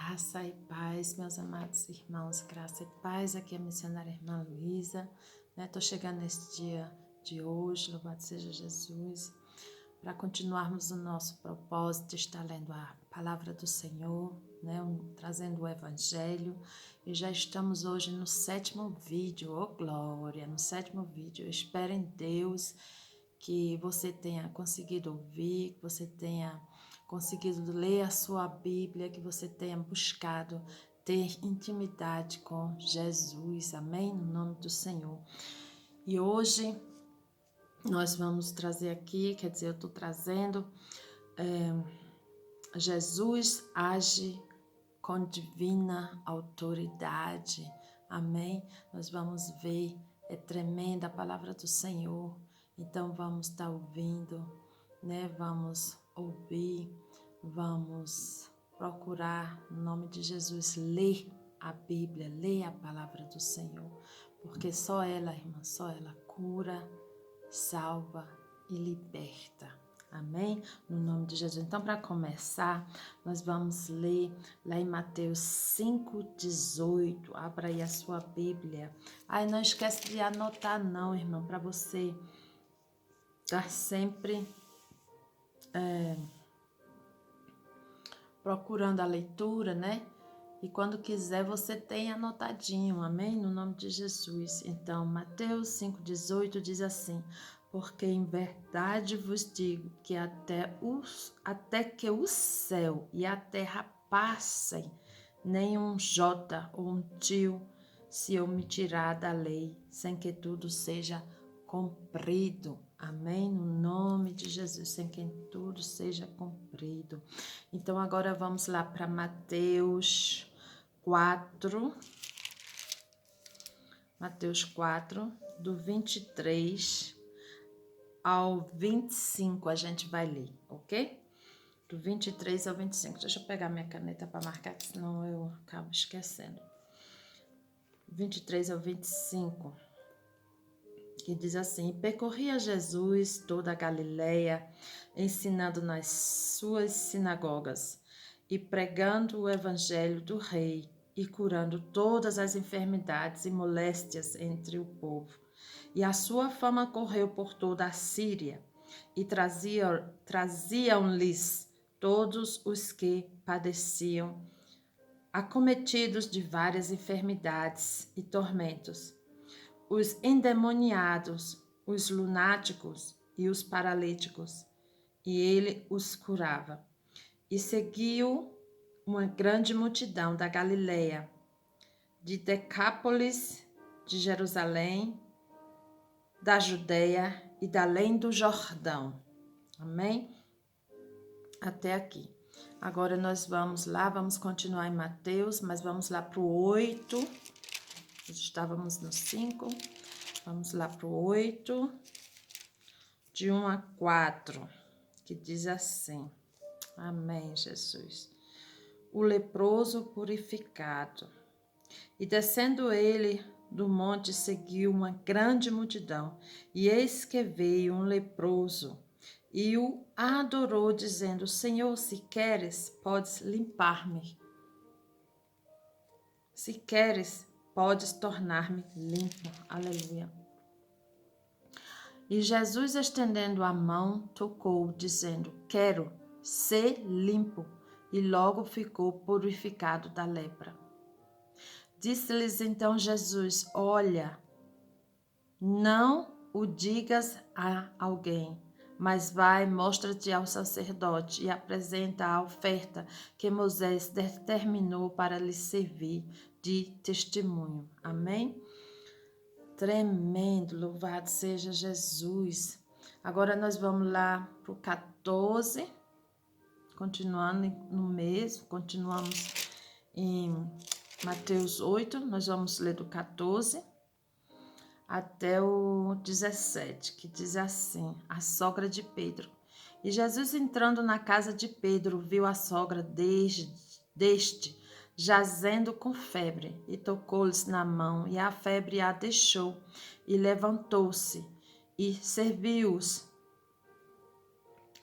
Graça e paz, meus amados irmãos, graça e paz. Aqui é a missionária irmã Luísa, né? Tô chegando nesse dia de hoje, louvado seja Jesus, para continuarmos o nosso propósito de estar lendo a palavra do Senhor, né? Trazendo o Evangelho. E já estamos hoje no 7º vídeo, oh glória, no 7º vídeo. Eu espero em Deus que você tenha conseguido ouvir, que você tenha conseguido ler a sua Bíblia, que você tenha buscado ter intimidade com Jesus, amém? No nome do Senhor. E hoje nós vamos trazer aqui, quer dizer, eu estou trazendo, Jesus age com divina autoridade, amém? Nós vamos ver, é tremenda a palavra do Senhor, então vamos estar ouvindo, né? Vamos ouvir, vamos procurar, no nome de Jesus, ler a Bíblia, ler a palavra do Senhor, porque só ela, irmã, só ela cura, salva e liberta. Amém? No nome de Jesus. Então, para começar, nós vamos ler lá em Mateus 5,18. Abra aí a sua Bíblia. Ai, não esquece de anotar não, irmão, para você estar sempre procurando a leitura, né? E quando quiser, você tem anotadinho, amém? No nome de Jesus. Então, Mateus 5,18 diz assim: porque em verdade vos digo que até que o céu e a terra passem, nem um jota ou um tio se omitirá da lei, sem que tudo seja cumprido. Amém? No nome de Jesus, sem que tudo seja cumprido. Então, agora vamos lá para Mateus 4. Mateus 4, do 23 ao 25 a gente vai ler, ok? Do 23 ao 25. Deixa eu pegar minha caneta para marcar, senão eu acabo esquecendo. 23 ao 25. Que diz assim: percorria Jesus toda a Galileia, ensinando nas suas sinagogas e pregando o evangelho do rei e curando todas as enfermidades e moléstias entre o povo. E a sua fama correu por toda a Síria e traziam-lhes todos os que padeciam, acometidos de várias enfermidades e tormentos, os endemoniados, os lunáticos e os paralíticos, e ele os curava. E seguiu uma grande multidão da Galileia, de Decápolis, de Jerusalém, da Judeia e da além do Jordão. Amém? Até aqui. Agora nós vamos lá, vamos continuar em Mateus, mas vamos lá para o 8. Estávamos no 5. Vamos lá para o 8, de 1 a 4, que diz assim: amém, Jesus. O leproso purificado. E descendo ele do monte, seguiu uma grande multidão. E eis que veio um leproso e o adorou, dizendo: Senhor, se queres, podes limpar-me. Se queres, podes tornar-me limpo. Aleluia. E Jesus, estendendo a mão, tocou, dizendo: quero ser limpo. E logo ficou purificado da lepra. Disse-lhes então Jesus: olha, não o digas a alguém, mas vai, mostra-te ao sacerdote e apresenta a oferta que Moisés determinou para lhe servir de testemunho. Amém? Tremendo, louvado seja Jesus. Agora nós vamos lá para o 14, continuando no mesmo, continuamos em Mateus 8, nós vamos ler do 14 até o 17, que diz assim: a sogra de Pedro. E Jesus, entrando na casa de Pedro, viu a sogra deste jazendo com febre, e tocou-lhes na mão, e a febre a deixou, e levantou-se, e serviu-os.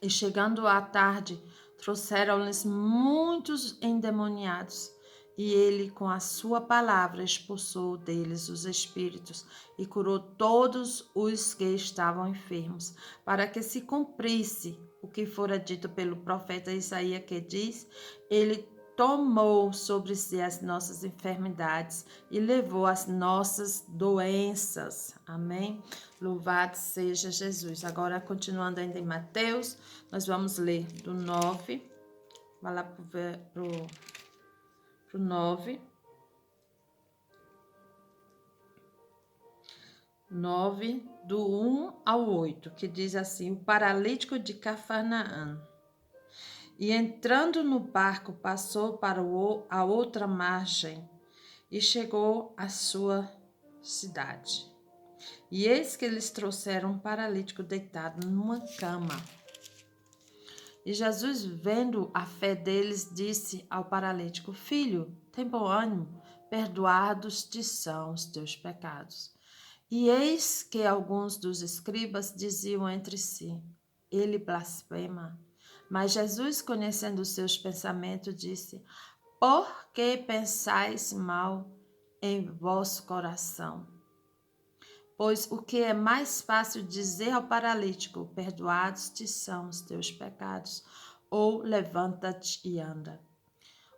E chegando à tarde, trouxeram-lhes muitos endemoniados, e ele, com a sua palavra, expulsou deles os espíritos e curou todos os que estavam enfermos, para que se cumprisse o que fora dito pelo profeta Isaías, que diz: Ele tomou sobre si as nossas enfermidades e levou as nossas doenças. Amém? Louvado seja Jesus. Agora, continuando ainda em Mateus, nós vamos ler do 9, vai lá pro 9. 9, do 1 ao 8, que diz assim: o paralítico de Cafarnaum. E entrando no barco, passou para a outra margem e chegou à sua cidade. E eis que eles trouxeram um paralítico deitado numa cama. E Jesus, vendo a fé deles, disse ao paralítico: Filho, tem bom ânimo, perdoados te são os teus pecados. E eis que alguns dos escribas diziam entre si: Ele blasfema. Mas Jesus, conhecendo os seus pensamentos, disse: Por que pensais mal em vosso coração? Pois o que é mais fácil dizer ao paralítico: perdoados te são os teus pecados, ou levanta-te e anda.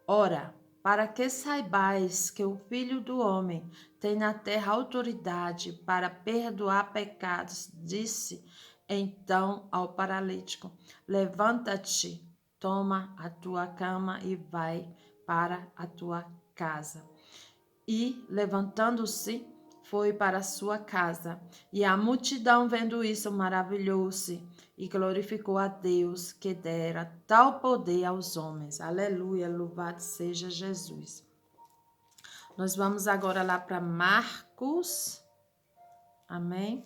Ora, para que saibais que o Filho do Homem tem na terra autoridade para perdoar pecados, disse então ao paralítico: levanta-te, toma a tua cama e vai para a tua casa. E, levantando-se, foi para sua casa. E a multidão, vendo isso, maravilhou-se e glorificou a Deus, que dera tal poder aos homens. Aleluia, louvado seja Jesus. Nós vamos agora lá para Marcos. Amém?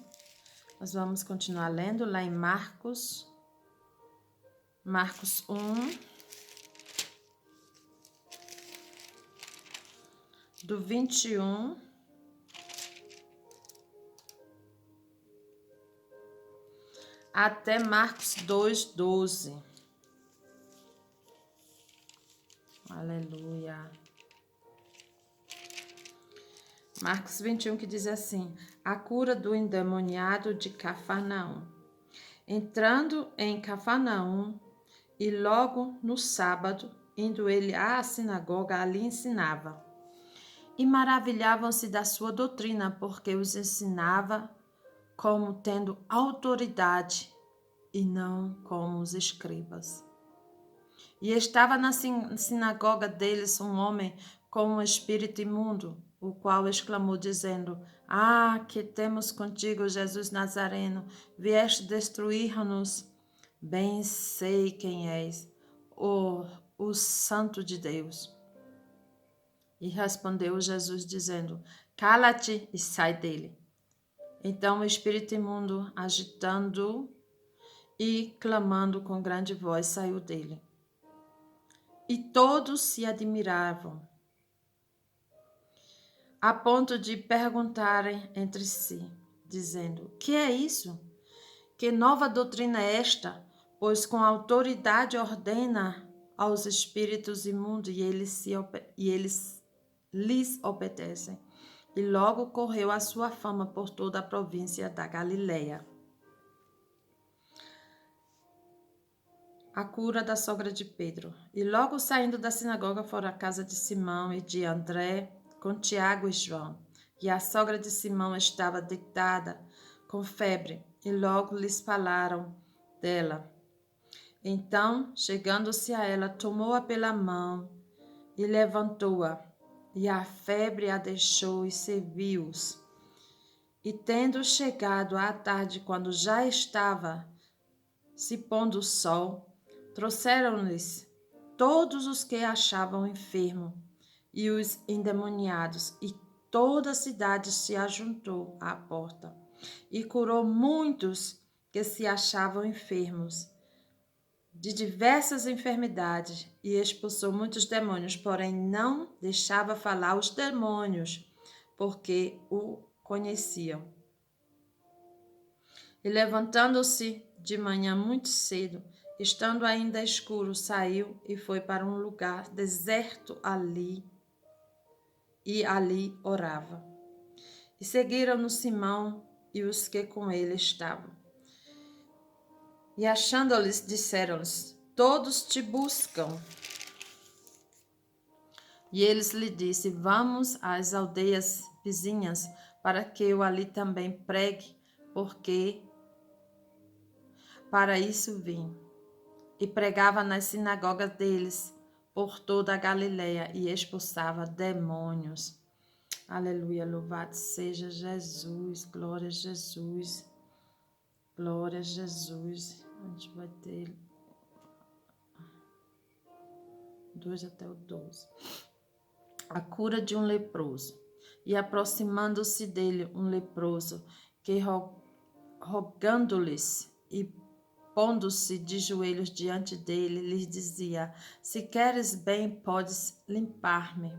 Nós vamos continuar lendo lá em Marcos. Marcos 1, do 21 até Marcos 2:12. Aleluia. Marcos 21, que diz assim: a cura do endemoniado de Cafarnaum. Entrando em Cafarnaum, e logo no sábado, indo ele à sinagoga, ali ensinava. E maravilhavam-se da sua doutrina, porque os ensinava como tendo autoridade, e não como os escribas. E estava na sinagoga deles um homem com um espírito imundo, o qual exclamou, dizendo: Ah, que temos contigo, Jesus Nazareno, vieste destruir-nos. Bem sei quem és, o Santo de Deus. E respondeu Jesus, dizendo: Cala-te e sai dele. Então o espírito imundo, agitando-o e clamando com grande voz, saiu dele. E todos se admiravam, a ponto de perguntarem entre si, dizendo: Que é isso? Que nova doutrina é esta? Pois com autoridade ordena aos espíritos imundos e eles lhes obedecem. E logo correu a sua fama por toda a província da Galileia. A cura da sogra de Pedro. E logo saindo da sinagoga foram à casa de Simão e de André, com Tiago e João. E a sogra de Simão estava deitada com febre, e logo lhes falaram dela. Então, chegando-se a ela, tomou-a pela mão e levantou-a, e a febre a deixou e serviu-os. E tendo chegado à tarde, quando já estava se pondo o sol, trouxeram-lhes todos os que achavam enfermo e os endemoniados, e toda a cidade se ajuntou à porta, e curou muitos que se achavam enfermos de diversas enfermidades, e expulsou muitos demônios, porém não deixava falar os demônios, porque o conheciam. E levantando-se de manhã muito cedo, Estando ainda escuro, saiu e foi para um lugar deserto e ali orava. E seguiram-no Simão e os que com ele estavam. E achando-lhes, disseram-lhes: todos te buscam. E eles lhe disse: vamos às aldeias vizinhas, para que eu ali também pregue, porque para isso vim. E pregava nas sinagogas deles por toda a Galileia e expulsava demônios. Aleluia, louvado seja Jesus, glória a Jesus, glória a Jesus. A gente vai ter 2 até o 12. A cura de um leproso. E aproximando-se dele um leproso, que rogando-lhes e pondo-se de joelhos diante dele, lhes dizia: se queres bem, podes limpar-me.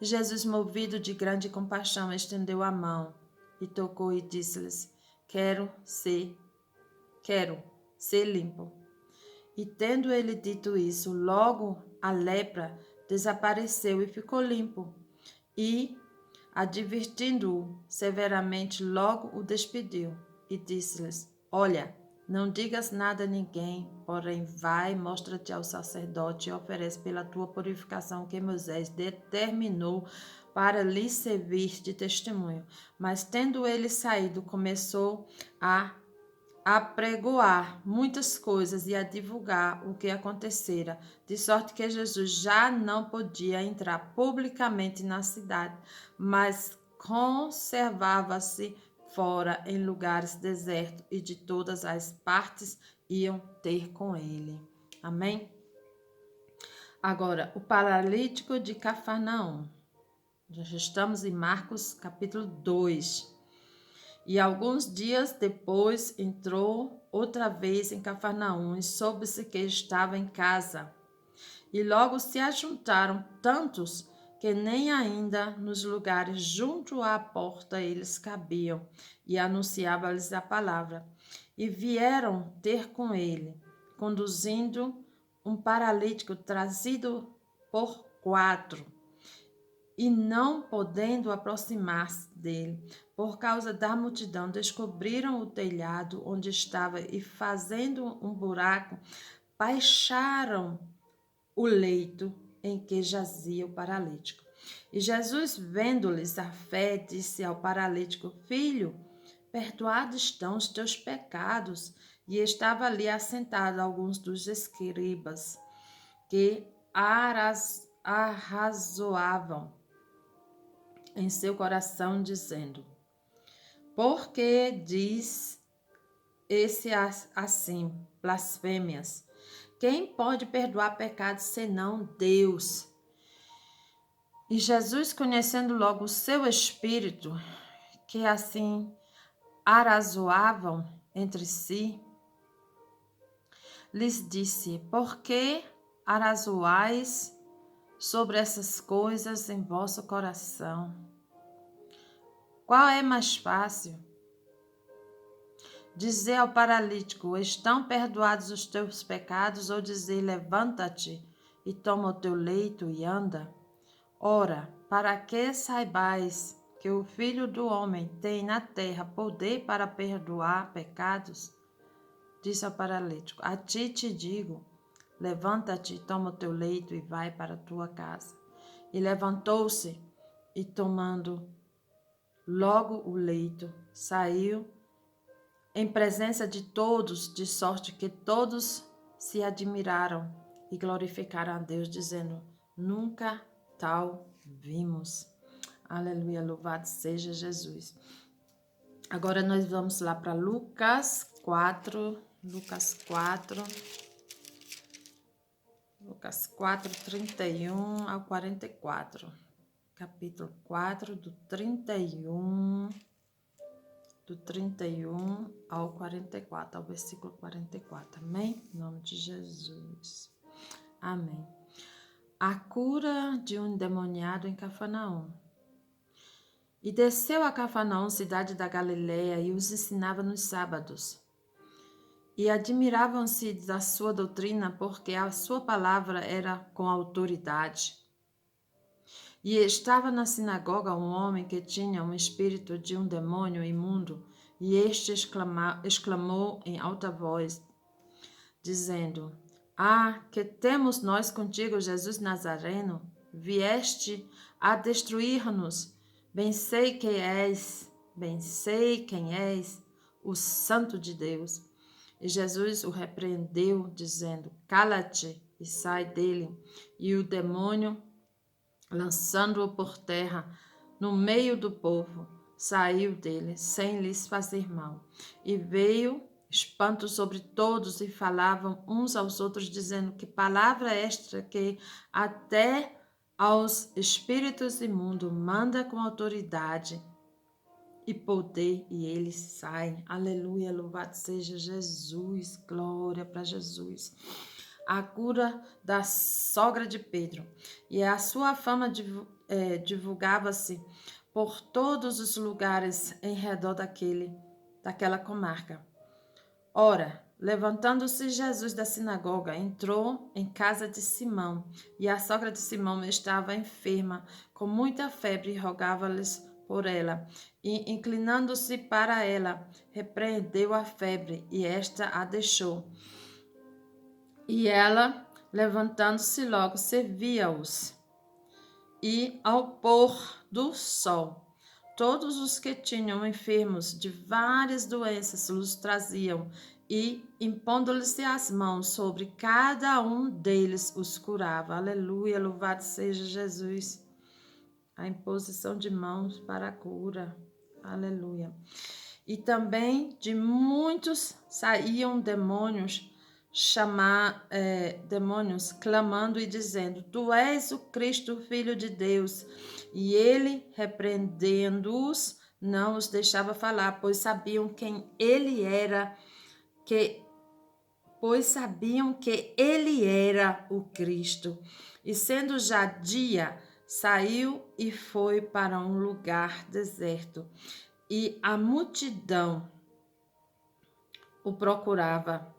Jesus, movido de grande compaixão, estendeu a mão e tocou e disse-lhes: quero ser limpo. E tendo ele dito isso, logo a lepra desapareceu e ficou limpo. E, advertindo-o severamente, logo o despediu e disse-lhes: olha, não digas nada a ninguém, porém vai, mostra-te ao sacerdote e oferece pela tua purificação que Moisés determinou para lhe servir de testemunho. Mas tendo ele saído, começou a apregoar muitas coisas e a divulgar o que acontecera, de sorte que Jesus já não podia entrar publicamente na cidade, mas conservava-se fora em lugares desertos, e de todas as partes iam ter com ele. Amém? Agora, o paralítico de Cafarnaum. Já estamos em Marcos capítulo 2. E alguns dias depois entrou outra vez em Cafarnaum e soube-se que estava em casa. E logo se ajuntaram tantos que nem ainda nos lugares junto à porta eles cabiam, e anunciava-lhes a palavra. E vieram ter com ele, conduzindo um paralítico trazido por 4. E não podendo aproximar-se dele, por causa da multidão, descobriram o telhado onde estava e, fazendo um buraco, baixaram o leito em que jazia o paralítico. E Jesus, vendo-lhes a fé, disse ao paralítico: filho, perdoados estão os teus pecados. E estava ali assentado alguns dos escribas que arrazoavam em seu coração, dizendo: por que diz esse assim, blasfêmias? Quem pode perdoar pecados senão Deus? E Jesus, conhecendo logo o seu espírito, que assim arrazoavam entre si, lhes disse: por que arrazoais sobre essas coisas em vosso coração? Qual é mais fácil? Dizer ao paralítico: estão perdoados os teus pecados, ou dizer: levanta-te e toma o teu leito e anda? Ora, para que saibais que o Filho do Homem tem na terra poder para perdoar pecados, disse ao paralítico: a ti te digo, levanta-te, toma o teu leito e vai para a tua casa. E levantou-se e, tomando logo o leito, saiu em presença de todos, de sorte que todos se admiraram e glorificaram a Deus, dizendo: nunca tal vimos. Aleluia, louvado seja Jesus. Agora nós vamos lá para Lucas 4, 31 ao 44. Capítulo 4, do 31 ao 44, ao versículo 44. Amém? Em nome de Jesus. Amém. A cura de um endemoniado em Cafarnaum. E desceu a Cafarnaum, cidade da Galileia, e os ensinava nos sábados. e admiravam-se da sua doutrina, porque a sua palavra era com autoridade. E estava na sinagoga um homem que tinha um espírito de um demônio imundo, e este exclamou em alta voz, dizendo: Ah, que temos nós contigo, Jesus Nazareno? Vieste a destruir-nos. Bem sei quem és, o Santo de Deus. E Jesus o repreendeu, dizendo: Cala-te e sai dele. E o demônio, lançando-o por terra, no meio do povo, saiu dele, sem lhes fazer mal. E veio espanto sobre todos, e falavam uns aos outros, dizendo: Que palavra é esta que até aos espíritos imundos manda com autoridade e poder, e eles saem. Aleluia, louvado seja Jesus, glória para Jesus. A cura da sogra de Pedro. E a sua fama divulgava-se por todos os lugares em redor daquela comarca. Ora, levantando-se Jesus da sinagoga, entrou em casa de Simão, e a sogra de Simão estava enferma, com muita febre, e rogava-lhes por ela. E, inclinando-se para ela, repreendeu a febre, e esta a deixou. E ela, levantando-se logo, servia-os. E ao pôr do sol, todos os que tinham enfermos de várias doenças os traziam, e, impondo-lhes as mãos sobre cada um deles, os curava. Aleluia, louvado seja Jesus. A imposição de mãos para a cura. Aleluia. E também de muitos saíam demônios, demônios clamando e dizendo: Tu és o Cristo, Filho de Deus. E ele, repreendendo-os, não os deixava falar, pois sabiam quem ele era, pois sabiam que ele era o Cristo. E sendo já dia, saiu e foi para um lugar deserto. E a multidão o procurava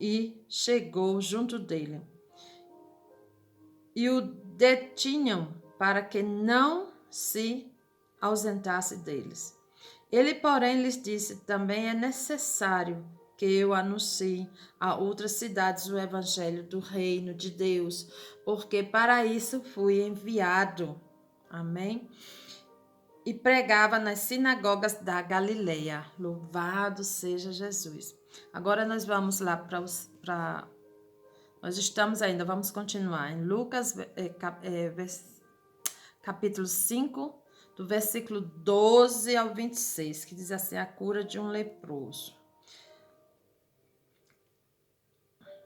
e chegou junto dele. E o detinham para que não se ausentasse deles. Ele, porém, lhes disse: Também é necessário que eu anuncie a outras cidades o evangelho do reino de Deus, porque para isso fui enviado. Amém? E pregava nas sinagogas da Galileia. Louvado seja Jesus. Agora nós vamos lá para. Nós estamos ainda, vamos continuar em Lucas, capítulo 5, do versículo 12 ao 26, que diz assim: a cura de um leproso.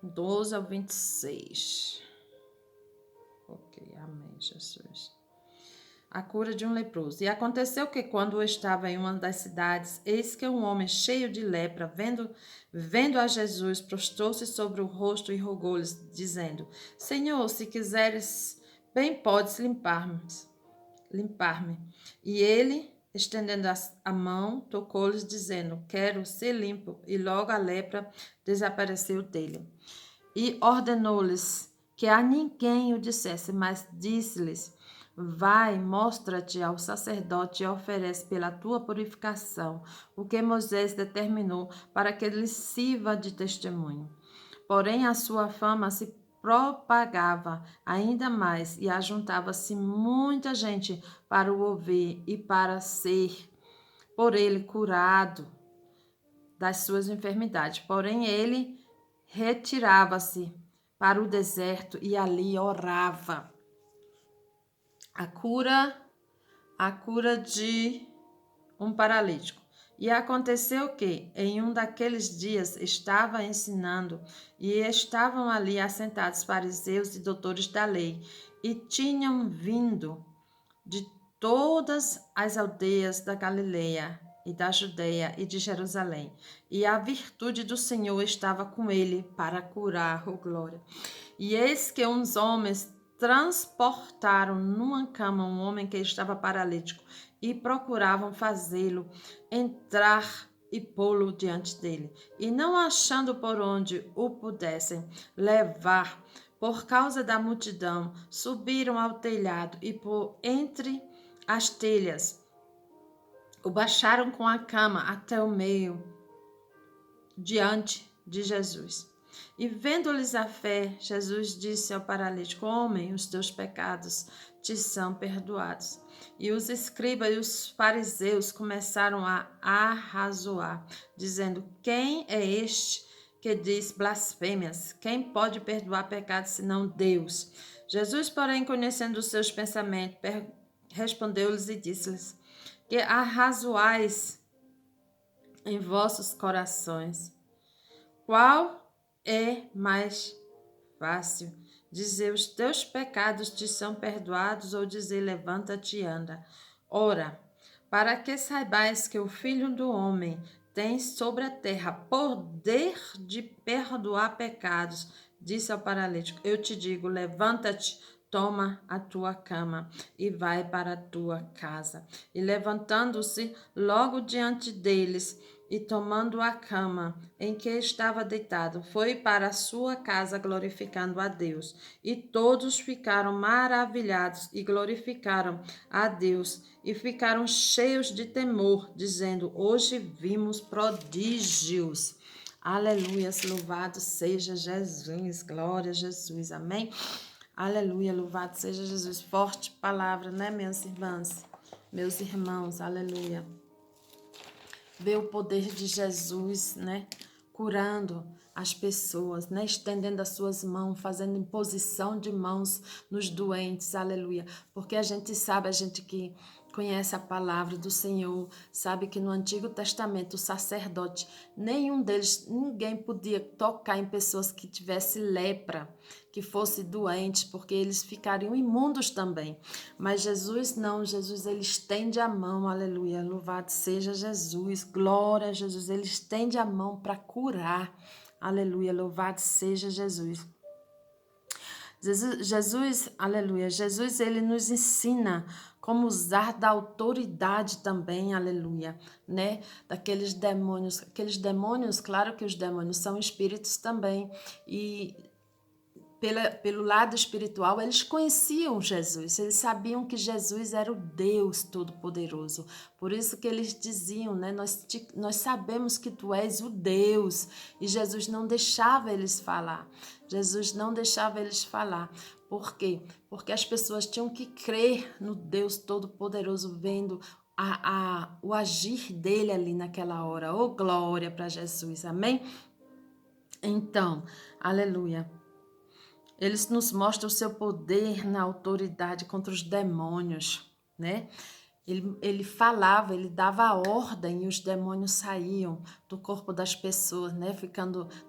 12 ao 26. Ok, amém, Jesus. A cura de um leproso. E aconteceu que, quando estava em uma das cidades, eis que um homem cheio de lepra, vendo a Jesus, prostrou-se sobre o rosto e rogou-lhes, dizendo: Senhor, se quiseres, bem podes limpar-me. E ele, estendendo a mão, tocou-lhes, dizendo: Quero ser limpo. E logo a lepra desapareceu dele. E ordenou-lhes que a ninguém o dissesse, mas disse-lhes: Vai, mostra-te ao sacerdote e oferece pela tua purificação o que Moisés determinou para que lhe sirva de testemunho. Porém, a sua fama se propagava ainda mais e ajuntava-se muita gente para o ouvir e para ser por ele curado das suas enfermidades. Porém, ele retirava-se para o deserto e ali orava. A cura de um paralítico. E aconteceu que, em um daqueles dias, estava ensinando, e estavam ali assentados fariseus e doutores da lei, e tinham vindo de todas as aldeias da Galileia e da Judeia e de Jerusalém. E a virtude do Senhor estava com ele para curar, oh glória. E eis que uns homens transportaram numa cama um homem que estava paralítico e procuravam fazê-lo entrar e pô-lo diante dele. E não achando por onde o pudessem levar, por causa da multidão, subiram ao telhado e por entre as telhas o baixaram com a cama até o meio, diante de Jesus. E vendo-lhes a fé, Jesus disse ao paralítico: Homem, os teus pecados te são perdoados. E os escribas e os fariseus começaram a arrazoar, dizendo: Quem é este que diz blasfêmias? Quem pode perdoar pecados senão Deus? Jesus, porém, conhecendo os seus pensamentos, respondeu-lhes e disse-lhes: Que arrazoais em vossos corações? Qual é mais fácil? Dizer os teus pecados te são perdoados ou dizer levanta-te e anda? Ora, para que saibais que o Filho do Homem tem sobre a terra poder de perdoar pecados, disse ao paralítico: Eu te digo, levanta-te, toma a tua cama e vai para a tua casa. E levantando-se logo diante deles, e tomando a cama em que estava deitado, foi para a sua casa glorificando a Deus. E todos ficaram maravilhados e glorificaram a Deus e ficaram cheios de temor, dizendo: Hoje vimos prodígios. Aleluia, louvado seja Jesus, glória a Jesus, amém? Aleluia, louvado seja Jesus. Forte palavra, né, minhas irmãs, meus irmãos, aleluia. Ver o poder de Jesus, né? Curando as pessoas, né? Estendendo as suas mãos, fazendo imposição de mãos nos doentes, aleluia. Porque a gente sabe, a gente que conhece a palavra do Senhor, sabe que no Antigo Testamento o sacerdote, nenhum deles, ninguém podia tocar em pessoas que tivessem lepra, que fossem doentes, porque eles ficariam imundos também. Mas Jesus não, Jesus ele estende a mão, aleluia, louvado seja Jesus, glória a Jesus, ele estende a mão para curar, aleluia, louvado seja Jesus. Jesus, aleluia, Jesus ele nos ensina como usar da autoridade também, aleluia, né? Daqueles demônios, claro que os demônios são espíritos também, e pelo lado espiritual, eles conheciam Jesus, eles sabiam que Jesus era o Deus Todo-Poderoso. Por isso que eles diziam, né? Nós sabemos que tu és o Deus. E Jesus não deixava eles falar. Jesus não deixava eles falar. Por quê? Porque as pessoas tinham que crer no Deus Todo-Poderoso, vendo o agir dele ali naquela hora. Oh, glória para Jesus, amém? Então, aleluia. Eles nos mostram o seu poder na autoridade contra os demônios, né? Ele falava, ele dava a ordem e os demônios saíam do corpo das pessoas, né?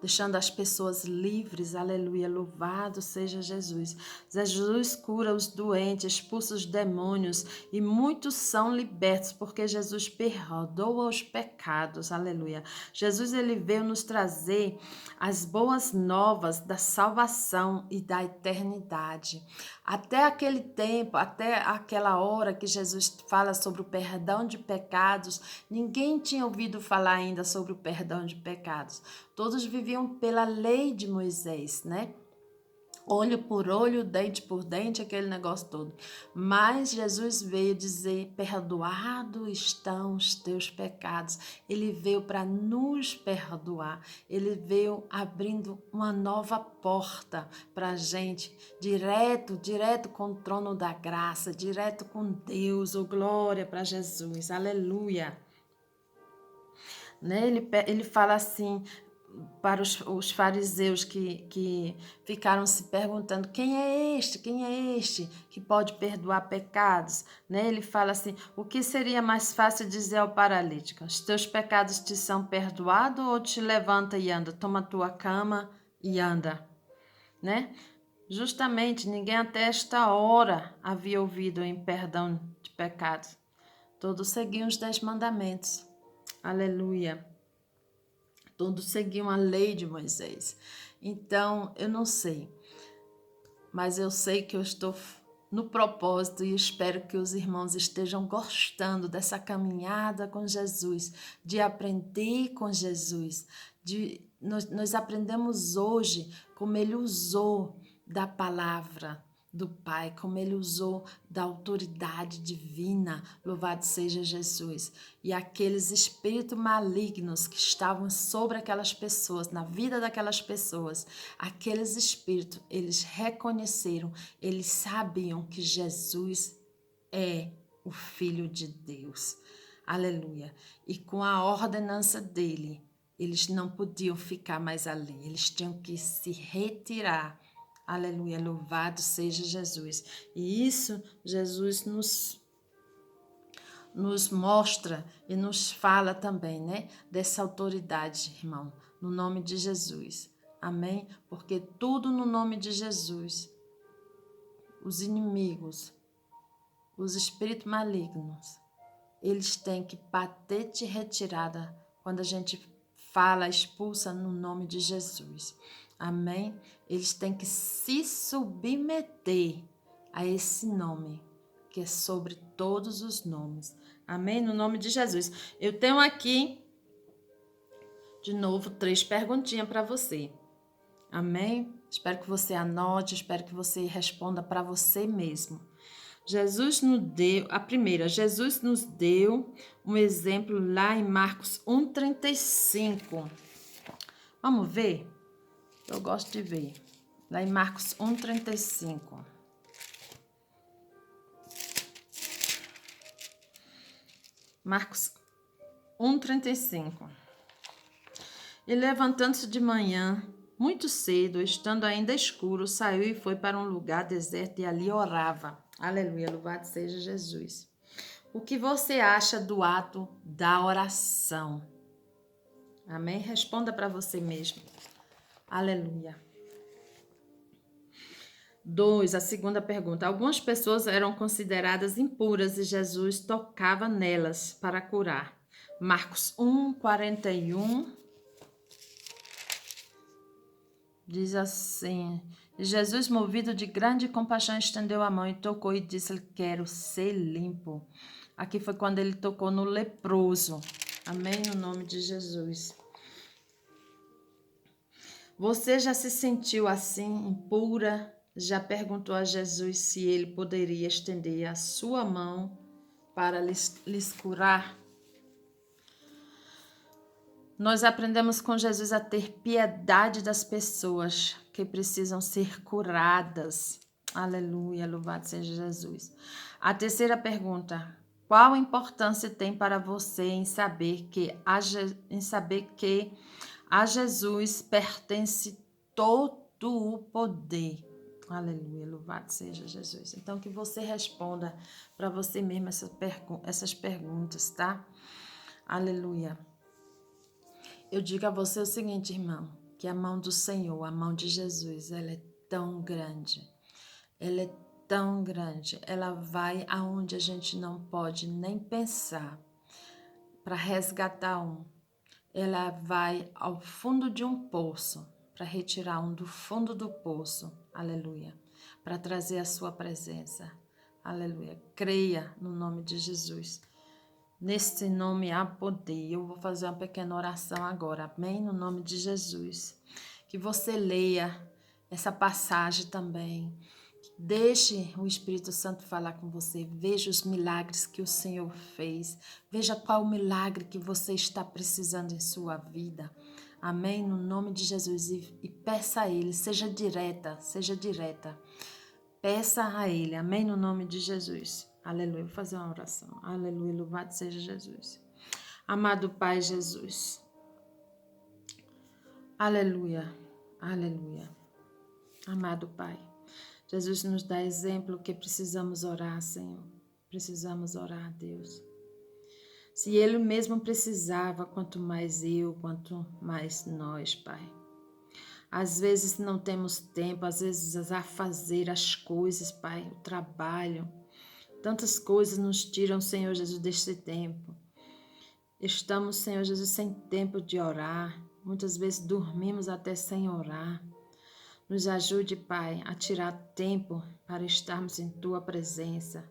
Deixando as pessoas livres. Aleluia, louvado seja Jesus. Jesus cura os doentes, expulsa os demônios e muitos são libertos porque Jesus perdoa os pecados. Aleluia. Jesus ele veio nos trazer as boas novas da salvação e da eternidade. Até aquele tempo, até aquela hora que Jesus fala sobre o perdão de pecados, ninguém tinha ouvido falar ainda sobre o perdão de pecados. Todos viviam pela lei de Moisés, né? Olho por olho, dente por dente, aquele negócio todo. Mas Jesus veio dizer: perdoado estão os teus pecados. Ele veio para nos perdoar. Ele veio abrindo uma nova porta para a gente, direto com o trono da graça, direto com Deus. Oh, glória para Jesus, aleluia. Né? Ele fala assim para os fariseus que ficaram se perguntando: quem é este que pode perdoar pecados? Né? Ele fala assim: o que seria mais fácil dizer ao paralítico? Os teus pecados te são perdoados, ou te levanta e anda, toma a tua cama e anda, né? Justamente ninguém até esta hora havia ouvido em perdão de pecados. Todos seguiam os 10 mandamentos. Aleluia. Todos seguiam a lei de Moisés. Então, eu não sei, mas eu sei que eu estou no propósito e espero que os irmãos estejam gostando dessa caminhada com Jesus, de aprender com Jesus. Nós aprendemos hoje como ele usou da palavra do Pai, como ele usou da autoridade divina, louvado seja Jesus. E aqueles espíritos malignos que estavam sobre aquelas pessoas, na vida daquelas pessoas, aqueles espíritos, eles reconheceram, eles sabiam que Jesus é o Filho de Deus. Aleluia. E com a ordenança dele, eles não podiam ficar mais ali, eles tinham que se retirar. Aleluia, louvado seja Jesus. E isso Jesus nos mostra e nos fala também, né? Dessa autoridade, irmão, no nome de Jesus. Amém? Porque tudo no nome de Jesus. Os inimigos, os espíritos malignos, eles têm que bater de retirada quando a gente fala, expulsa no nome de Jesus. Amém? Eles têm que se submeter a esse nome, que é sobre todos os nomes. Amém? No nome de Jesus. Eu tenho aqui, de novo, 3 perguntinhas para você. Amém? Espero que você anote, espero que você responda para você mesmo. Jesus nos deu, a primeira, Jesus nos deu um exemplo lá em Marcos 1,35. Vamos ver? Eu gosto de ver. Lá em Marcos 1,35. Marcos 1,35. E levantando-se de manhã, muito cedo, estando ainda escuro, saiu e foi para um lugar deserto e ali orava. Aleluia, louvado seja Jesus. O que você acha do ato da oração? Amém? Responda para você mesmo. Aleluia. 2, a segunda pergunta. Algumas pessoas eram consideradas impuras e Jesus tocava nelas para curar. Marcos 1:41 diz assim: Jesus, movido de grande compaixão, estendeu a mão e tocou e disse: quero ser limpo. Aqui foi quando ele tocou no leproso. Amém? No nome de Jesus. Você já se sentiu assim, impura? Já perguntou a Jesus se ele poderia estender a sua mão para lhes curar? Nós aprendemos com Jesus a ter piedade das pessoas que precisam ser curadas. Aleluia, louvado seja Jesus. A terceira pergunta: qual a importância tem para você em saber que a Jesus pertence todo o poder? Aleluia, louvado seja Jesus. Então, que você responda para você mesmo essas perguntas, tá? Aleluia. Eu digo a você o seguinte, irmão, que a mão do Senhor, a mão de Jesus, ela é tão grande. Ela é tão grande. Ela vai aonde a gente não pode nem pensar para resgatar um. Ela vai ao fundo de um poço para retirar um do fundo do poço. Aleluia. Para trazer a sua presença. Aleluia. Creia no nome de Jesus. Nesse nome há poder. Eu vou fazer uma pequena oração agora. Amém? No nome de Jesus. Que você leia essa passagem também. Deixe o Espírito Santo falar com você. Veja os milagres que o Senhor fez. Veja qual o milagre que você está precisando em sua vida. Amém? No nome de Jesus. E peça a Ele. Seja direta. Seja direta. Peça a Ele. Amém? No nome de Jesus. Aleluia. Vou fazer uma oração. Aleluia. Louvado seja Jesus. Amado Pai Jesus. Aleluia. Aleluia. Amado Pai. Jesus nos dá exemplo que precisamos orar, Senhor. Precisamos orar, Deus. Se Ele mesmo precisava, quanto mais eu, quanto mais nós, Pai. Às vezes não temos tempo, às vezes a fazer as coisas, Pai, o trabalho. Tantas coisas nos tiram, Senhor Jesus, deste tempo. Estamos, Senhor Jesus, sem tempo de orar. Muitas vezes dormimos até sem orar. Nos ajude, Pai, a tirar tempo para estarmos em Tua presença.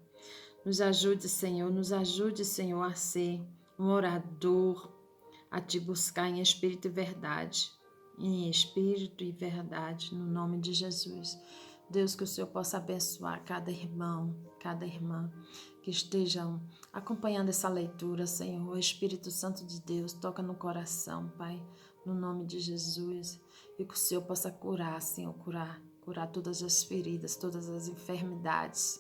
Nos ajude, Senhor, a ser um orador, a Te buscar em espírito e verdade. Em espírito e verdade, no nome de Jesus. Deus, que o Senhor possa abençoar cada irmão, cada irmã que estejam acompanhando essa leitura, Senhor. O Espírito Santo de Deus toca no coração, Pai, no nome de Jesus. E que o Senhor possa curar, Senhor, curar todas as feridas, todas as enfermidades,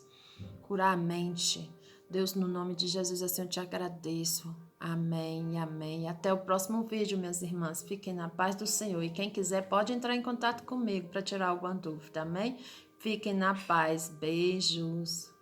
curar a mente. Deus, no nome de Jesus, assim eu te agradeço. Amém, amém. Até o próximo vídeo, minhas irmãs. Fiquem na paz do Senhor. E quem quiser pode entrar em contato comigo para tirar alguma dúvida, amém? Fiquem na paz. Beijos.